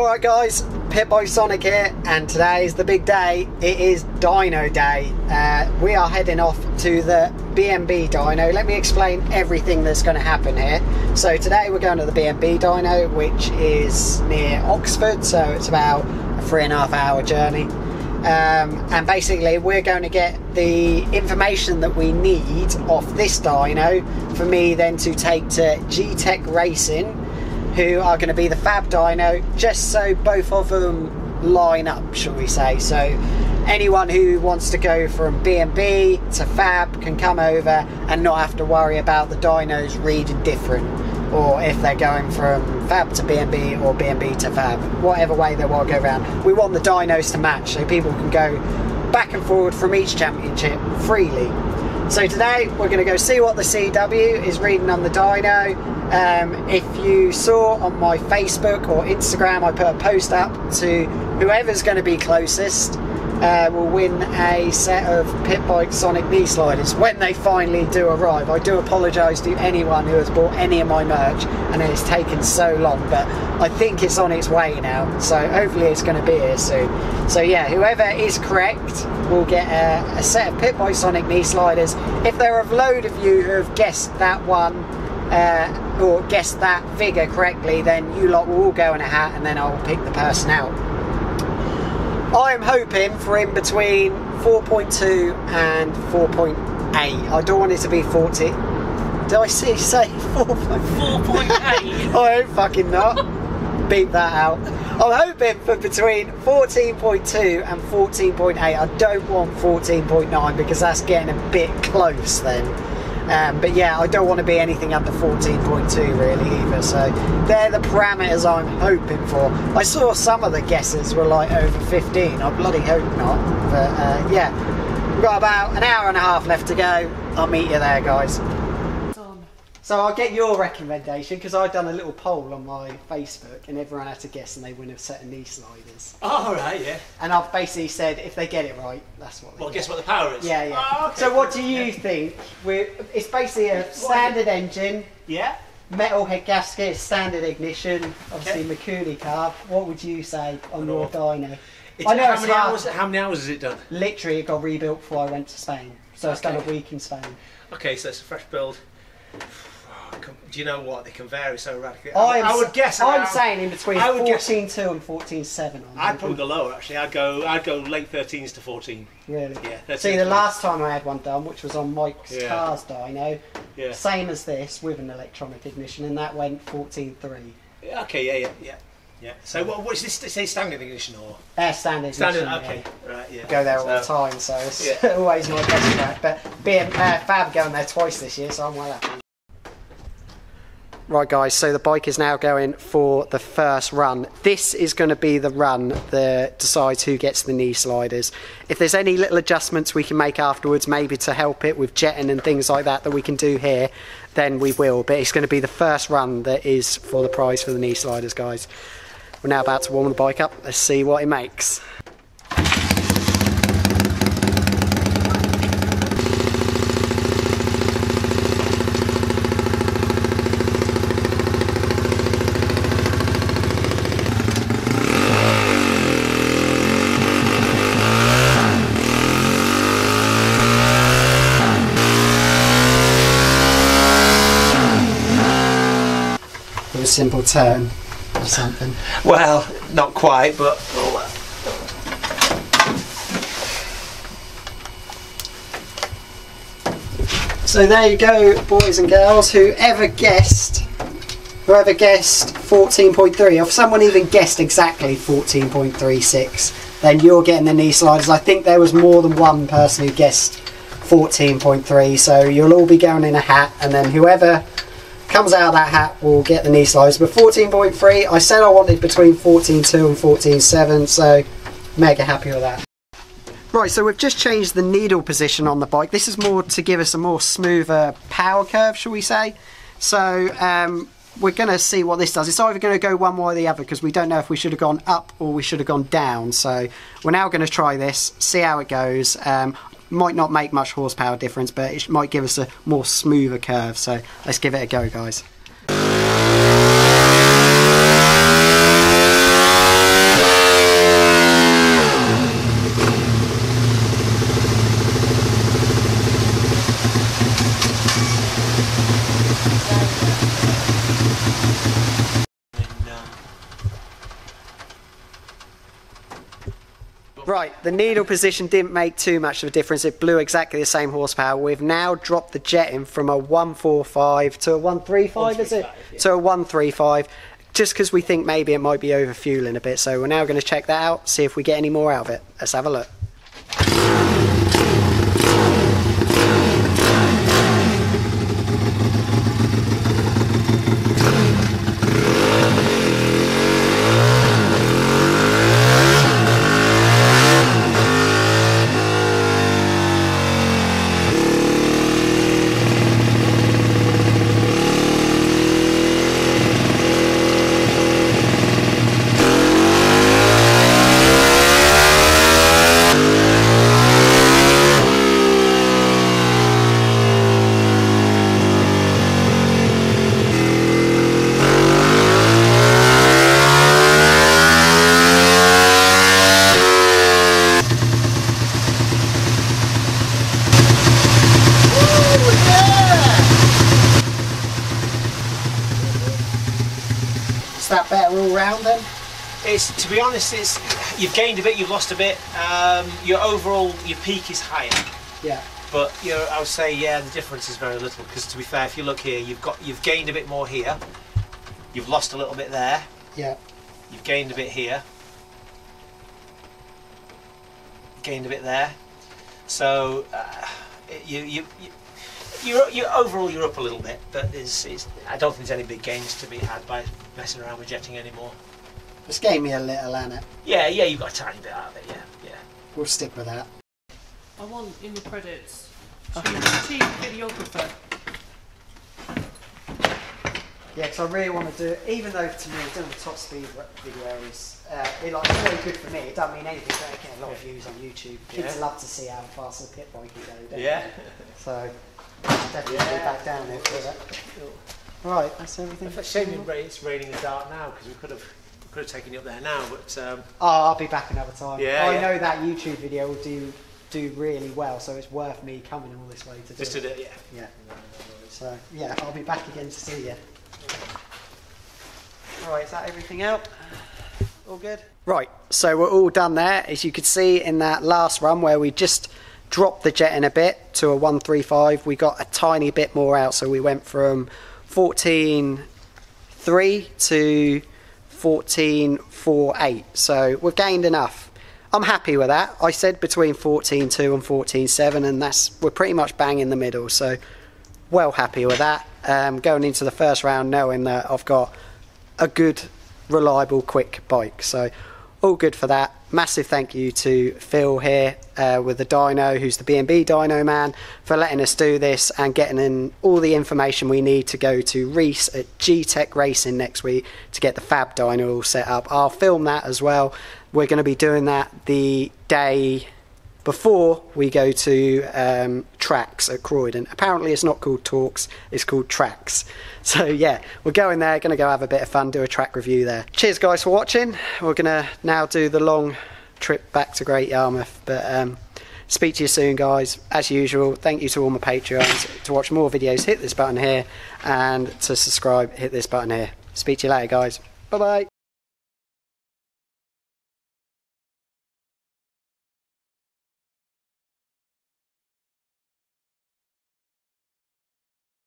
Alright guys, Pitbikesonic here, and today is the big day. It is Dyno Day. We are heading off to the B&B Dyno. Let me explain everything that's going to happen here. So today we're going to the B&B Dyno, which is near Oxford, so it's about a 3.5 hour journey. And basically we're going to get the information that we need off this dyno for me then to take to Fab Racing, who are going to be the Fab dyno, just so both of them line up, shall we say. So anyone who wants to go from B&B to Fab can come over and not have to worry about the dynos reading different, or if they're going from Fab to B&B or B&B to Fab, whatever way they want to go around. We want the dynos to match so people can go back and forward from each championship freely. So today we're going to go see what the CW is reading on the dyno. If you saw on my Facebook or Instagram, I put a post up to whoever's going to be closest will win a set of Pitbikesonic knee sliders when they finally do arrive. I do apologise to anyone who has bought any of my merch and it's taken so long, but I think it's on its way now, so hopefully it's going to be here soon. So yeah, whoever is correct will get a set of Pitbikesonic knee sliders. If there are a load of you who have guessed that one or guessed that figure correctly, then you lot will all go in a hat and then I'll pick the person out. I am hoping for in between 4.2 and 4.8. I don't want it to be 40. Did I say 4.8? I hope fucking not. Beat that out. I'm hoping for between 14.2 and 14.8. I don't want 14.9 because that's getting a bit close then. But yeah, I don't want to be anything under 14.2 really either, so they're the parameters I'm hoping for. I saw some of the guesses were like over 15, I bloody hope not, but yeah, we've got about an hour and a half left to go. I'll meet you there, guys. So I'll get your recommendation, because I've done a little poll on my Facebook and everyone had to guess and they win a set of knee sliders. Oh, right, yeah. And I've basically said if they get it right, that's what they get. Guess what the power is? Yeah, yeah. Oh, okay. So what do you think? It's basically a standard engine. Yeah. Metal head gasket, standard ignition, obviously Mercury carb. What would you say on your dyno? I know how many hours has it done? Literally, it got rebuilt before I went to Spain. So it's done a week in Spain. Okay, so it's a fresh build. Do you know what? They can vary so radically. I would guess. I'm saying in between 14.2 and 14.7. I'd probably go lower actually. I'd go late 13s to 14. Really? Yeah. See, the last time I had one done, which was on Mike's car's dyno, same as this with an electronic ignition, and that went 14.3. Okay. Yeah. So what is this? Say standard ignition or? Standard ignition. Standard. Okay. Right. Yeah. Go there all the time, so it's always my best track. But being Fab going there twice this year, so I'm well happy. Right guys, so the bike is now going for the first run. This is going to be the run that decides who gets the knee sliders. If there's any little adjustments we can make afterwards, maybe to help it with jetting and things like that we can do here, then we will. But it's going to be the first run that is for the prize for the knee sliders, guys. We're now about to warm the bike up. Let's see what it makes. A simple turn or something. Well, not quite, but so there you go, boys and girls. Whoever guessed 14.3, if someone even guessed exactly 14.36, then you're getting the knee sliders. I think there was more than one person who guessed 14.3, so you'll all be going in a hat, and then whoever comes out of that hat will get the knee sliders. But 14.3, I said I wanted between 14.2 and 14.7, so mega happy with that. Right, so we've just changed the needle position on the bike. This is more to give us a more smoother power curve, shall we say. So we're going to see what this does. It's either going to go one way or the other, because we don't know if we should have gone up or we should have gone down. So we're now going to try this, see how it goes. Might not make much horsepower difference, but it might give us a more smoother curve. So let's give it a go, guys. Right, the needle position didn't make too much of a difference. It blew exactly the same horsepower. We've now dropped the jetting from a 145 to a 135, is it? Yeah. To a 135, just because we think maybe it might be over fueling a bit. So we're now going to check that out, see if we get any more out of it. Let's have a look. That better all round then? It's, to be honest, it's, you've gained a bit, you've lost a bit. Your overall, your peak is higher. Yeah. But I would say, yeah, the difference is very little. Because to be fair, if you look here, you've gained a bit more here. You've lost a little bit there. Yeah. You've gained a bit here. Gained a bit there. So you're overall you're up a little bit, but I don't think there's any big gains to be had by messing around with jetting anymore. Just gave me a little, Anna. Yeah, you've got a tiny bit out of it, yeah. We'll stick with that. I want in the credits chief videographer. Yeah, because I really want to do it, even though to me doing the top speed video is it's very good for me. It doesn't mean anything, but I get a lot of views on YouTube. Kids love to see how fast the pit bike can go. Yeah. So definitely be back down there for that. Right, that's everything. It's a shame it's raining in the dark now, because we could have taken you up there now, but I'll be back another time. Yeah, I know that YouTube video will do really well, so it's worth me coming all this way to do just to do it. Yeah. So yeah, I'll be back again to see you. Right, is that everything out? All good? Right, so we're all done there. As you could see in that last run where we just dropped the jet in a bit to a 135, we got a tiny bit more out, so we went from 14.3 to 14.48, so we've gained enough. I'm happy with that. I said between 14.2 and 14.7, and we're pretty much bang in the middle, so well happy with that. Going into the first round knowing that I've got a good, reliable, quick bike, so all good for that. Massive thank you to Phil here with the Dyno, who's the B&B Dyno man, for letting us do this and getting in all the information we need to go to Reese at G-Tech Racing next week to get the Fab Dyno all set up. I'll film that as well. We're going to be doing that the day before we go to Tracks at Croydon. Apparently it's not called Talks, it's called Tracks. So yeah, we're going there, going to go have a bit of fun, do a track review there. Cheers guys for watching. We're going to now do the long trip back to Great Yarmouth, but speak to you soon guys. As usual, thank you to all my Patreons. To watch more videos, hit this button here, and to subscribe, hit this button here. Speak to you later guys. Bye bye.